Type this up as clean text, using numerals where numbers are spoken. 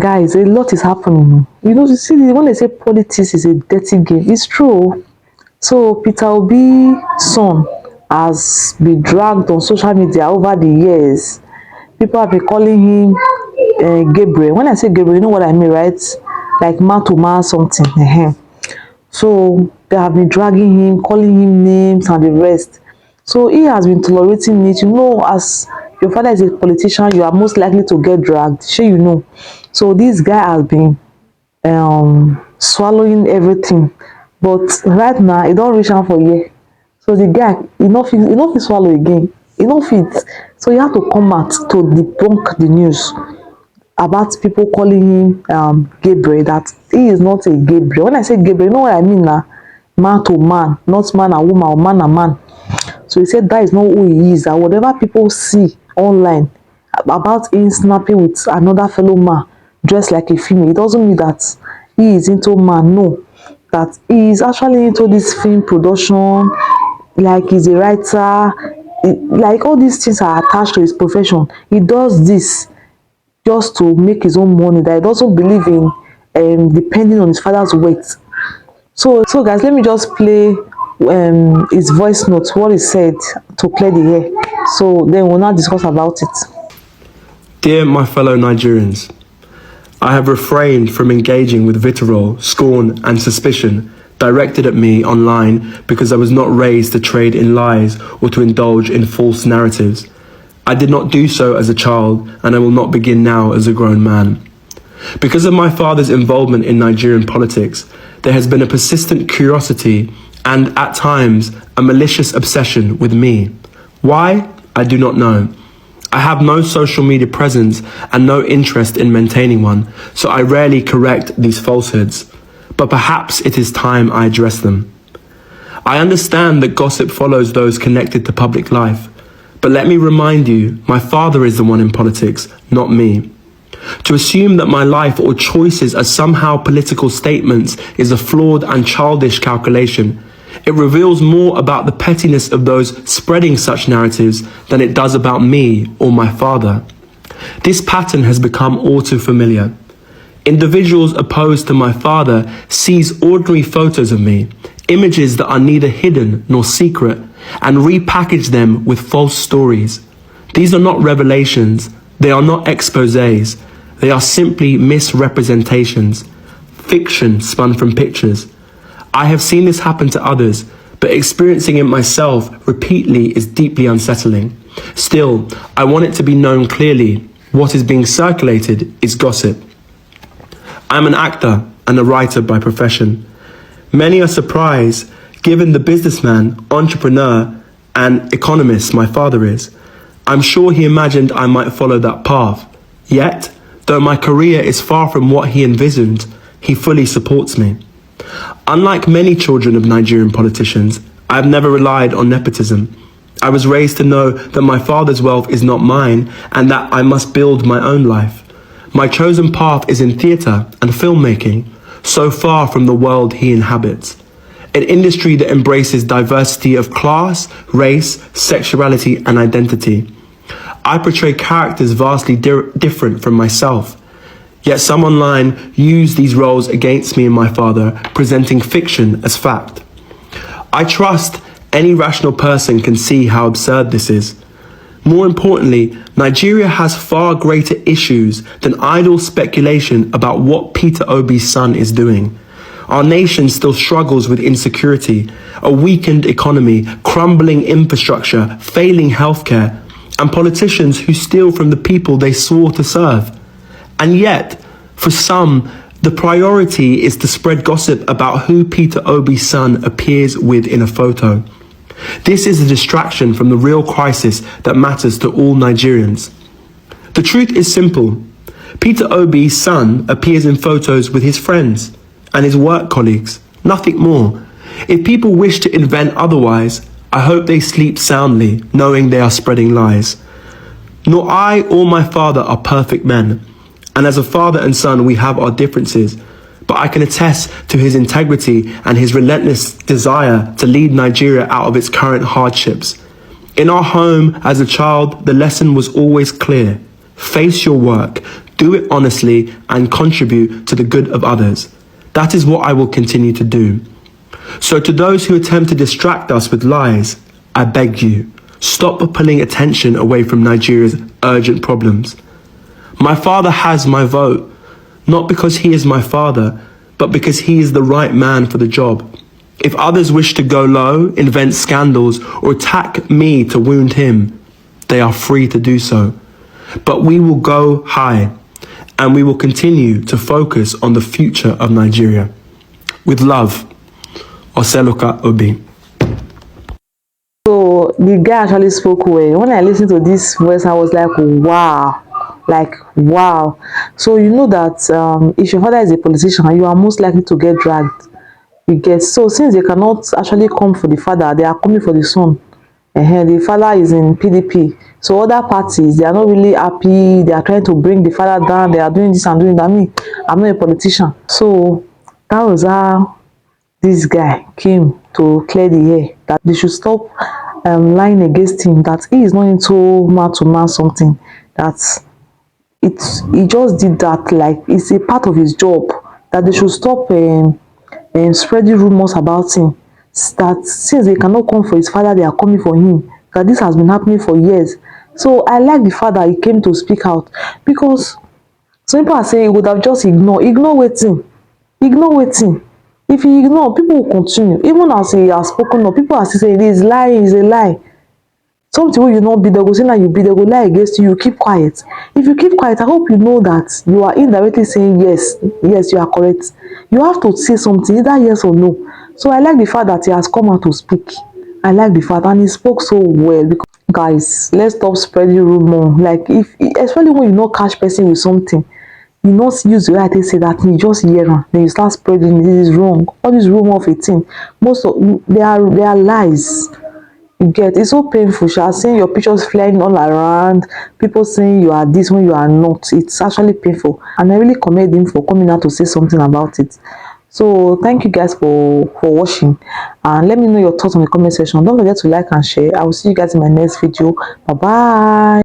Guys, a lot is happening. You see, when they say politics is a dirty game, it's true. So Peter Obi son has been dragged on social media over the years. People have been calling him Gabriel. When I say Gabriel, you know what I mean, right? Like man to man something. So they have been dragging him, calling him names and the rest. So he has been tolerating it. As your father is a politician, you are most likely to get dragged. Sure, So this guy has been swallowing everything. But right now, he don't reach out for a year. So the guy, he no fit swallow again. He no fit. So he had to come out to debunk the news about people calling him Gabriel, that he is not a Gabriel. When I say Gabriel, you know what I mean now? Man to man, not man and woman or man and man. So he said that is not who he is, that whatever people see online about him snapping with another fellow man dressed like a female, it doesn't mean that he is into man. No, that he is actually into this film production, like he's a writer, like all these things are attached to his profession. He does this just to make his own money, that he doesn't believe in depending on his father's weight. So guys, let me just play his voice notes, what he said, to clear the air. So then we'll now discuss about it. Dear my fellow Nigerians, I have refrained from engaging with vitriol, scorn and suspicion directed at me online because I was not raised to trade in lies or to indulge in false narratives. I did not do so as a child, and I will not begin now as a grown man. Because of my father's involvement in Nigerian politics, there has been a persistent curiosity and, at times, a malicious obsession with me. Why? I do not know. I have no social media presence and no interest in maintaining one, so I rarely correct these falsehoods. But perhaps it is time I address them. I understand that gossip follows those connected to public life, but let me remind you, my father is the one in politics, not me. To assume that my life or choices are somehow political statements is a flawed and childish calculation. It reveals more about the pettiness of those spreading such narratives than it does about me or my father. This pattern has become all too familiar. Individuals opposed to my father seize ordinary photos of me, images that are neither hidden nor secret, and repackage them with false stories. These are not revelations, they are not exposés, they are simply misrepresentations, fiction spun from pictures. I have seen this happen to others, but experiencing it myself repeatedly is deeply unsettling. Still, I want it to be known clearly, what is being circulated is gossip. I'm an actor and a writer by profession. Many are surprised, given the businessman, entrepreneur, and economist my father is. I'm sure he imagined I might follow that path. Yet, though my career is far from what he envisioned, he fully supports me. Unlike many children of Nigerian politicians, I have never relied on nepotism. I was raised to know that my father's wealth is not mine and that I must build my own life. My chosen path is in theatre and filmmaking, so far from the world he inhabits. An industry that embraces diversity of class, race, sexuality and identity. I portray characters vastly different from myself. Yet some online use these roles against me and my father, presenting fiction as fact. I trust any rational person can see how absurd this is. More importantly, Nigeria has far greater issues than idle speculation about what Peter Obi's son is doing. Our nation still struggles with insecurity, a weakened economy, crumbling infrastructure, failing healthcare, and politicians who steal from the people they swore to serve. And yet, for some, the priority is to spread gossip about who Peter Obi's son appears with in a photo. This is a distraction from the real crisis that matters to all Nigerians. The truth is simple. Peter Obi's son appears in photos with his friends and his work colleagues, nothing more. If people wish to invent otherwise, I hope they sleep soundly, knowing they are spreading lies. Nor I or my father are perfect men, and as a father and son we have our differences, but I can attest to his integrity and his relentless desire to lead Nigeria out of its current hardships. In our home as a child, the lesson was always clear. Face your work, do it honestly, and contribute to the good of others. That is what I will continue to do. So to those who attempt to distract us with lies, I beg you, stop pulling attention away from Nigeria's urgent problems. My father has my vote, not because he is my father, but because he is the right man for the job. If others wish to go low, invent scandals, or attack me to wound him, they are free to do so. But we will go high, and we will continue to focus on the future of Nigeria. With love, Oseloka Obi. So the guy actually spoke well. When I listened to this voice, I was like, wow. Like, wow. So you know that if your father is a politician, you are most likely to get dragged. You get, so since they cannot actually come for the father, they are coming for the son. The father is in PDP, so other parties, they are not really happy. They are trying to bring the father down. They are doing this and doing that. I mean, I'm not a politician, so that was how this guy came to clear the air, that they should stop lying against him, that he is not into man to man something, that he just did that, like it's a part of his job, that they should stop spreading rumors about him, that since they cannot come for his father, they are coming for him, that this has been happening for years. So I like the fact that he came to speak out, because some people are saying he would have just ignore wetin, if he ignore, people will continue. Even as he has spoken up, people are still saying it is lying, it's a lie. Something wey you no be, they go say na you be, they go lie against you, you keep quiet. If you keep quiet, I hope you know that you are indirectly saying yes, you are correct. You have to say something, either yes or no. So I like the fact that he has come out to speak. I like the fact, and he spoke so well. Because guys, let's stop spreading rumor. Like, if especially when you no catch person with something, you not use the way I take say that thing, you just hear am, then you start spreading this is wrong. All this rumor of a thing, most of they are lies. You get, it's so painful seeing your pictures flying all around, people saying you are this when you are not. It's actually painful, and I really commend him for coming out to say something about it. So thank you guys for watching, and let me know your thoughts on the comment section. Don't forget to like and share. I will see you guys in my next video. Bye bye.